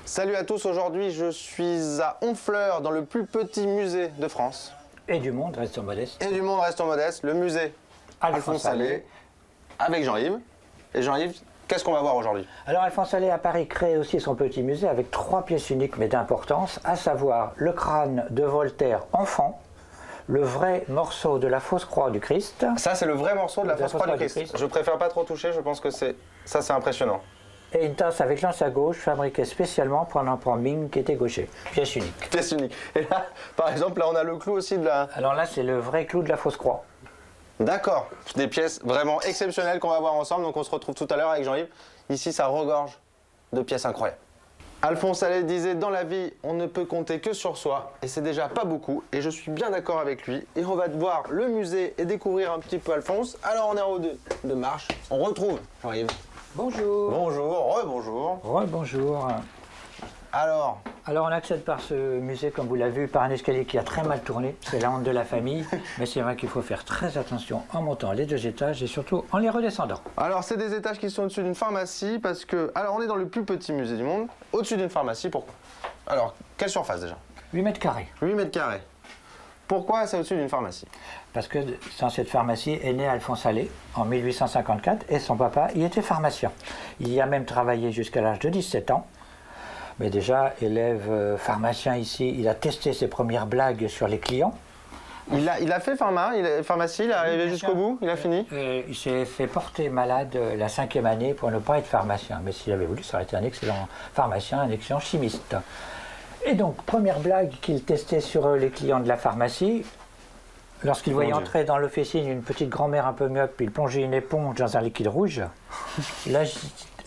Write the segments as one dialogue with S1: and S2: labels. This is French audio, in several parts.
S1: Salut à tous, aujourd'hui je suis à Honfleur, dans le plus petit musée de France.
S2: Et du monde, restons modestes.
S1: Et du monde, restons modestes, le musée Alphonse Allais, avec Jean-Yves. Et Jean-Yves, qu'est-ce qu'on va voir aujourd'hui?
S2: Alors Alphonse Allais à Paris crée aussi son petit musée avec 3 pièces uniques mais d'importance, à savoir le crâne de Voltaire enfant, le vrai morceau de la fausse croix du Christ.
S1: Ça c'est le vrai morceau de la fausse croix du Christ. Je préfère pas trop toucher, je pense que c'est impressionnant.
S2: Et une tasse avec lance à gauche fabriquée spécialement pour un empereur Ming qui était gaucher. Pièce unique.
S1: Pièce unique. Et là, par exemple, là on a le clou aussi de la...
S2: Alors là c'est le vrai clou de la fausse croix.
S1: D'accord. Des pièces vraiment exceptionnelles qu'on va voir ensemble, donc on se retrouve tout à l'heure avec Jean-Yves. Ici ça regorge de pièces incroyables. Alphonse Allais disait, dans la vie, on ne peut compter que sur soi, et c'est déjà pas beaucoup, et je suis bien d'accord avec lui. Et on va voir le musée et découvrir un petit peu Alphonse. Alors on est en haut de marche, on retrouve Jean-Yves.
S2: Bonjour.
S1: Bonjour, rebonjour.
S2: Rebonjour. Alors on accède par ce musée, comme vous l'avez vu, par un escalier qui a très mal tourné. C'est la honte de la famille, mais c'est vrai qu'il faut faire très attention en montant les 2 étages et surtout en les redescendant.
S1: Alors c'est des étages qui sont au-dessus d'une pharmacie parce que... Alors on est dans le plus petit musée du monde, au-dessus d'une pharmacie, pourquoi? Alors, quelle surface déjà?
S2: 8 mètres carrés.
S1: 8 mètres carrés. Pourquoi c'est au-dessus d'une pharmacie?
S2: Parce que dans cette pharmacie est né Alphonse Allais en 1854 et son papa y était pharmacien. Il y a même travaillé jusqu'à l'âge de 17 ans. Mais déjà, élève pharmacien ici, il a testé ses premières blagues sur les clients.
S1: Il a fait pharmacie, il est arrivé jusqu'au bout, il a fini?
S2: Il s'est fait porter malade la 5e année pour ne pas être pharmacien. Mais s'il avait voulu, ça aurait été un excellent pharmacien, un excellent chimiste. Et donc, première blague qu'il testait sur les clients de la pharmacie, lorsqu'il voyait entrer dans l'officine une petite grand-mère un peu myope, puis il plongeait une éponge dans un liquide rouge,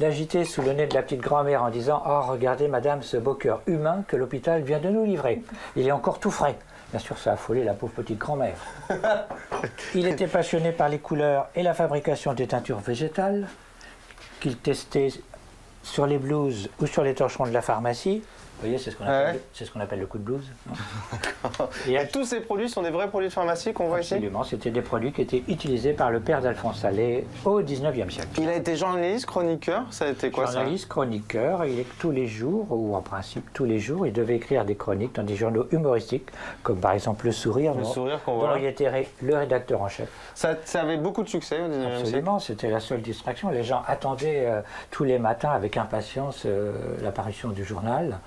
S2: l'agiter sous le nez de la petite grand-mère en disant « Oh, regardez, madame, ce beau cœur humain que l'hôpital vient de nous livrer. Il est encore tout frais. » Bien sûr, ça a affolé la pauvre petite grand-mère. Il était passionné par les couleurs et la fabrication des teintures végétales qu'il testait sur les blouses ou sur les torchons de la pharmacie. Vous voyez, c'est ce qu'on appelle le coup de blues.
S1: Et tous ces produits sont des vrais produits de pharmacie qu'on voit ici?
S2: Absolument, c'était des produits qui étaient utilisés par le père d'Alphonse Allais au 19e siècle.
S1: Il a été journaliste, chroniqueur, ça a été quoi ça? Journaliste,
S2: chroniqueur, tous les jours, ou en principe tous les jours, il devait écrire des chroniques dans des journaux humoristiques, comme par exemple Le Sourire, dont il était le rédacteur en chef.
S1: Ça avait beaucoup de succès au 19e siècle?
S2: Absolument, c'était la seule distraction. Les gens attendaient tous les matins avec impatience l'apparition du journal.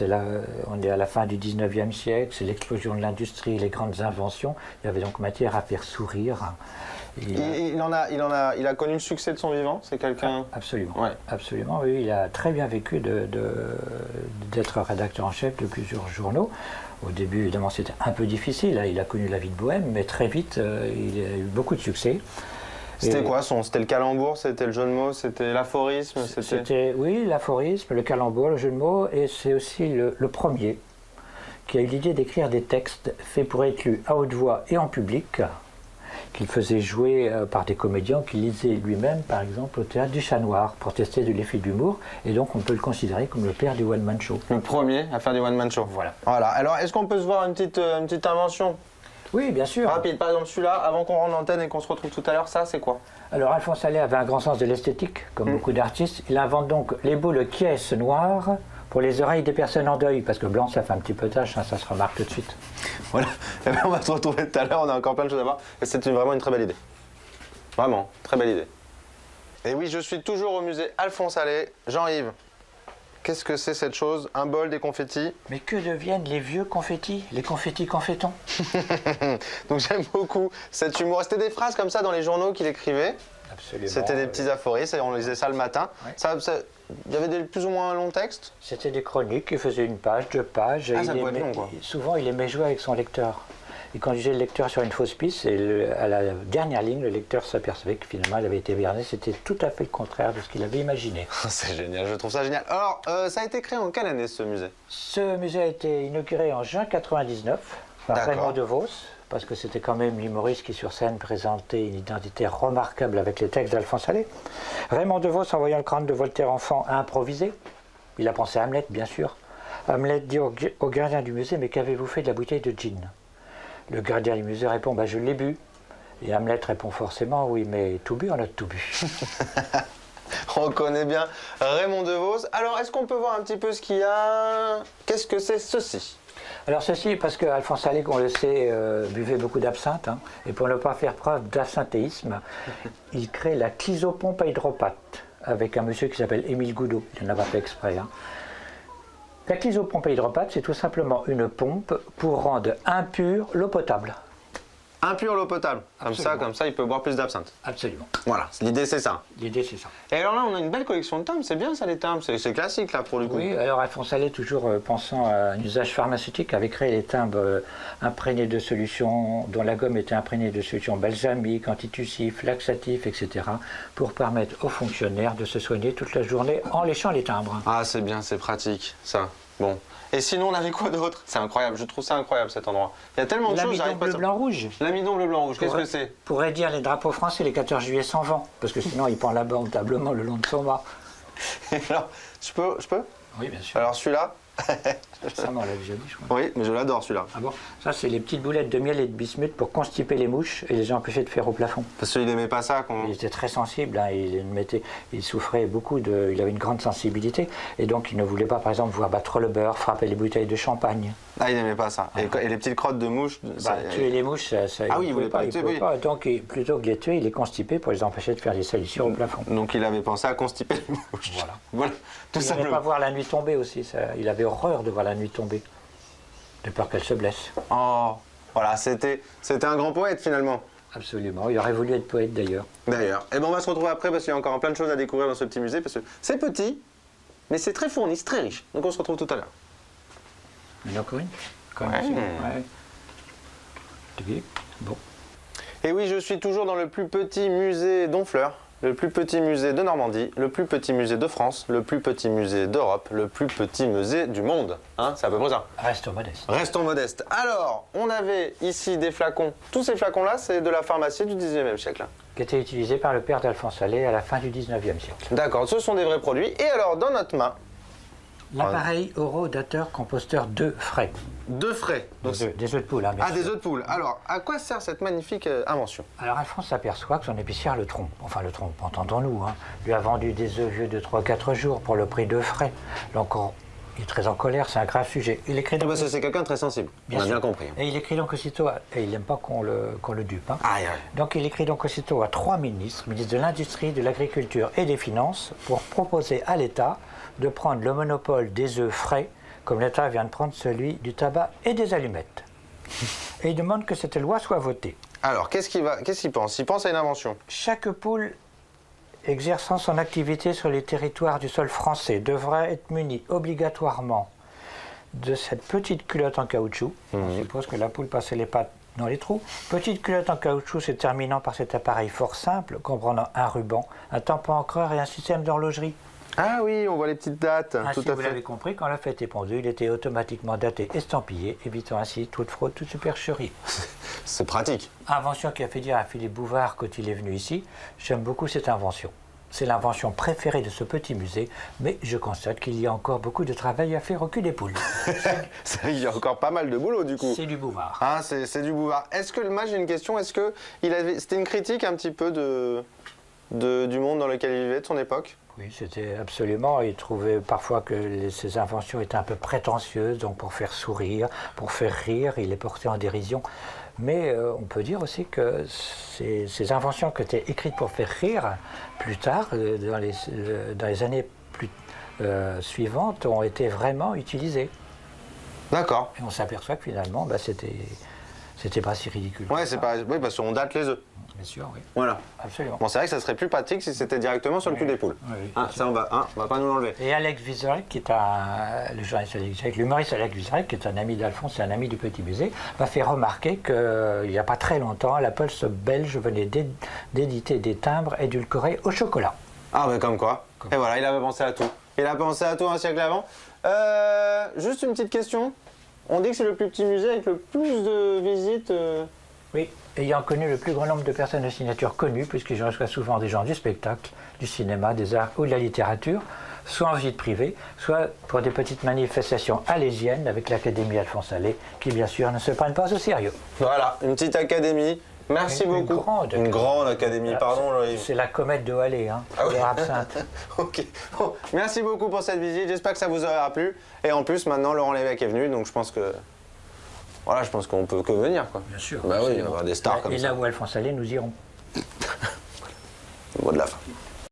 S2: On est à la fin du 19e siècle, c'est l'explosion de l'industrie, les grandes inventions. Il y avait donc matière à faire sourire.
S1: Il a connu le succès de son vivant, c'est quelqu'un...
S2: Absolument,
S1: ouais.
S2: Absolument, oui. Il a très bien vécu d'être rédacteur en chef de plusieurs journaux. Au début, évidemment, c'était un peu difficile. Il a connu la vie de bohème, mais très vite, il a eu beaucoup de succès.
S1: C'était quoi C'était le calembour, c'était le jeu de mots, c'était l'aphorisme?
S2: Oui, l'aphorisme, le calembour, le jeu de mots, et c'est aussi le premier qui a eu l'idée d'écrire des textes faits pour être lus à haute voix et en public, qu'il faisait jouer par des comédiens qu'il lisait lui-même, par exemple, au théâtre du Chat Noir, pour tester de l'effet d'humour, et donc on peut le considérer comme le père du one-man show.
S1: Le premier à faire du one-man show. Voilà. Alors, est-ce qu'on peut se voir une petite invention?
S2: Oui, bien sûr.
S1: Rapide, par exemple celui-là, avant qu'on rentre l'antenne et qu'on se retrouve tout à l'heure, ça c'est quoi?
S2: Alors Alphonse Allais avait un grand sens de l'esthétique, comme beaucoup d'artistes. Il invente donc les boules qui est noires pour les oreilles des personnes en deuil, parce que blanc ça fait un petit peu tache, ça se remarque tout de suite.
S1: Voilà, on va se retrouver tout à l'heure, on a encore plein de choses à voir, et c'est vraiment une très belle idée. Vraiment, très belle idée. Et oui, je suis toujours au musée Alphonse Allais. Jean-Yves, qu'est-ce que c'est cette chose? Un bol, des confettis?
S2: Mais que deviennent les vieux confettis? Les confettis qu'en fait-on?
S1: Donc j'aime beaucoup cet humour. C'était des phrases comme ça dans les journaux qu'il écrivait.
S2: Absolument.
S1: C'était des petits aphorismes et on lisait ça le matin.
S2: Ouais.
S1: Il y avait plus ou moins un long texte?
S2: C'était des chroniques, il faisait 1 page, 2 pages.
S1: Ah, ça peut être long, quoi.
S2: Souvent, il aimait jouer avec son lecteur. Il conduisait le lecteur sur une fausse piste et à la dernière ligne, le lecteur s'apercevait que finalement, il avait été berné. C'était tout à fait le contraire de ce qu'il avait imaginé.
S1: C'est génial, je trouve ça génial. Alors, ça a été créé en quelle année, ce musée?
S2: Ce musée a été inauguré en juin 1999 par Raymond DeVos, parce que c'était quand même l'humoriste qui, sur scène, présentait une identité remarquable avec les textes d'Alphonse Allais. Raymond DeVos, en voyant le crâne de Voltaire enfant, a improvisé. Il a pensé à Hamlet, bien sûr. Hamlet dit au gardien du musée, « Mais qu'avez-vous fait de la bouteille de gin ?» Le gardien du musée répond, « Je l'ai bu. » Et Hamlet répond forcément, « Oui, mais tout bu, on a tout bu. »
S1: On connaît bien Raymond DeVos. Alors, est-ce qu'on peut voir un petit peu ce qu'il y a? Qu'est-ce que c'est ceci?
S2: Alors ceci, parce qu'Alphonse Allais, on le sait, buvait beaucoup d'absinthe, hein, et pour ne pas faire preuve d'absinthéisme, il crée la chlysopompe à hydropate, avec un monsieur qui s'appelle Émile Goudot, il n'en a pas fait exprès. Hein. La chlysopompe à hydropate, c'est tout simplement une pompe pour rendre impure l'eau potable.
S1: Impure l'eau potable.
S2: Absolument.
S1: Comme ça, il peut boire plus d'absinthe.
S2: Absolument.
S1: Voilà, l'idée c'est ça.
S2: L'idée, c'est ça.
S1: Et alors là, on a une belle collection de timbres, c'est bien ça les timbres, c'est classique là pour le coup.
S2: Oui, alors Alphonse Allais, toujours pensant à un usage pharmaceutique, avait créé les timbres imprégnés de solutions, dont la gomme était imprégnée de solutions balsamiques, antitussifs, laxatifs, etc., pour permettre aux fonctionnaires de se soigner toute la journée en léchant les timbres.
S1: Ah, c'est bien, c'est pratique, ça. Bon. Et sinon, on avait quoi d'autre? C'est incroyable, je trouve ça incroyable cet endroit. Il y a tellement de choses,
S2: L'amidon bleu, blanc, rouge.
S1: L'amidon bleu, blanc, rouge, qu'est-ce que c'est?
S2: Pour dire les drapeaux français, les 14 juillet sans vent, parce que sinon il prend lamentablement le long de son mât.
S1: Alors, je peux?
S2: Oui, bien sûr.
S1: Alors celui-là?
S2: Ça, on l'a déjà dit, je crois.
S1: Oui, mais je l'adore celui-là.
S2: Ah bon? Ça, c'est les petites boulettes de miel et de bismuth pour constiper les mouches et les empêcher de faire au plafond.
S1: Parce qu'il n'aimait pas ça quand...
S2: Il était très sensible, hein, il souffrait beaucoup, il avait une grande sensibilité, et donc il ne voulait pas, par exemple, voir battre le beurre, frapper les bouteilles de champagne.
S1: Ah, il n'aimait pas ça. Et les petites crottes de mouches...
S2: Tuer les mouches, ça
S1: ah oui, il voulait pas les tuer, oui.
S2: Donc, plutôt que de les tuer, il les constipait pour les empêcher de faire des salissures au plafond.
S1: Donc il avait pensé à constiper les mouches. Voilà, tout
S2: Il n'aimait pas voir la nuit tomber aussi, il avait horreur de voir la nuit tomber, de peur qu'elle se blesse.
S1: Oh, voilà, c'était un grand poète finalement.
S2: Absolument, il aurait voulu être poète d'ailleurs.
S1: D'ailleurs. Et ben on va se retrouver après parce qu'il y a encore plein de choses à découvrir dans ce petit musée, parce que c'est petit, mais c'est très fourni, c'est très riche. Donc on se retrouve tout à l'heure.
S2: Il y en a encore une? Ouais. Bon.
S1: Et oui, je suis toujours dans le plus petit musée d'Honfleur, le plus petit musée de Normandie, le plus petit musée de France, le plus petit musée d'Europe, le plus petit musée du monde. Hein, c'est à peu près ça.
S2: Restons modestes.
S1: Restons modestes. Alors, on avait ici des flacons. Tous ces flacons-là, c'est de la pharmacie du 19e siècle.
S2: Qui était utilisé par le père d'Alphonse Allais à la fin du 19e siècle.
S1: D'accord, ce sont des vrais produits. Et alors, dans notre main...
S2: L'appareil orodateur-composteur de frais.
S1: De frais. Donc,
S2: des œufs de poule, hein, bien sûr.
S1: des œufs de poule. Alors, à quoi sert cette magnifique invention?
S2: Alors Alphonse s'aperçoit que son épicière le trompe. Enfin, le trompe, entendons-nous. Hein. Lui a vendu des œufs vieux de 3-4 jours pour le prix de frais. Donc, il est très en colère, c'est un grave sujet. Il écrit donc...
S1: Parce que c'est quelqu'un de très sensible, on a bien compris.
S2: Et il écrit donc aussitôt, et il n'aime pas qu'on le dupe. Hein.
S1: Aïe, aïe.
S2: Donc il écrit donc aussitôt à 3 ministres, ministres de l'Industrie, de l'Agriculture et des Finances, pour proposer à l'État de prendre le monopole des œufs frais, comme l'État vient de prendre celui du tabac et des allumettes. Et il demande que cette loi soit votée.
S1: Alors, qu'est-ce qu'il pense? Il pense à une invention.
S2: Chaque poule exerçant son activité sur les territoires du sol français devra être munie obligatoirement de cette petite culotte en caoutchouc. On suppose que la poule passait les pattes dans les trous. Petite culotte en caoutchouc se terminant par cet appareil fort simple, comprenant un ruban, un tampon encreur et un système d'horlogerie.
S1: Ah oui, on voit les petites dates.
S2: Ainsi,
S1: tout à
S2: vous
S1: fait.
S2: l'avez compris, quand la fête est pendue, il était automatiquement daté, estampillé, évitant ainsi toute fraude, toute supercherie.
S1: C'est pratique.
S2: Invention qui a fait dire à Philippe Bouvard quand il est venu ici, j'aime beaucoup cette invention. C'est l'invention préférée de ce petit musée, mais je constate qu'il y a encore beaucoup de travail à faire au cul des poules.
S1: Il y a encore pas mal de boulot du coup.
S2: C'est du Bouvard.
S1: Ah, c'est du Bouvard. Est-ce que, moi j'ai une question, est-ce que c'était une critique un petit peu du monde dans lequel il vivait, de son époque?
S2: Oui, c'était absolument. Il trouvait parfois que ces inventions étaient un peu prétentieuses, donc pour faire sourire, pour faire rire, il les portait en dérision. Mais on peut dire aussi que ces inventions qui étaient écrites pour faire rire, plus tard, dans les années suivantes, ont été vraiment utilisées.
S1: D'accord.
S2: Et on s'aperçoit que finalement, c'était pas si ridicule.
S1: Ouais, oui, parce qu'on date les œufs.
S2: Bien sûr, oui.
S1: Voilà.
S2: Absolument.
S1: Bon, c'est vrai que ça serait plus pratique si c'était directement sur le cul des poules.
S2: Oui,
S1: ah, ça, on va pas nous l'enlever.
S2: Et Alex Vizorek, qui est le journaliste Alex Vizorek, l'humoriste Alex Vizorek, qui est un ami d'Alphonse et un ami du Petit Musée, m'a fait remarquer qu'il n'y a pas très longtemps, la Poste belge venait d'éditer des timbres édulcorés au chocolat.
S1: Ah, mais comme quoi. Et voilà, il avait pensé à tout. Il a pensé à tout un siècle avant. Juste une petite question. On dit que c'est le plus petit musée avec le plus de visites.
S2: Oui, ayant connu le plus grand nombre de personnes de signature connues, puisqu'ils reçoivent souvent des gens du spectacle, du cinéma, des arts ou de la littérature, soit en visite privée, soit pour des petites manifestations alésiennes avec l'Académie Alphonse Allais, qui bien sûr ne se prennent pas au sérieux.
S1: Voilà, une petite académie, Merci
S2: Une
S1: beaucoup.
S2: grande
S1: grande académie, pardon. Jean-Yves.
S2: C'est la comète de Halley, hein,
S1: Ah oui.
S2: de Absinthe.
S1: Ok. Bon, merci beaucoup pour cette visite. J'espère que ça vous aura plu. Et en plus, maintenant, Laurent Lévesque est venu, donc je pense que. Voilà, je pense qu'on peut que venir, quoi.
S2: Bien sûr.
S1: Bah oui, il va y avoir des stars comme
S2: Et
S1: ça.
S2: là où Alphonse Allais, nous irons.
S1: Le mot de la fin.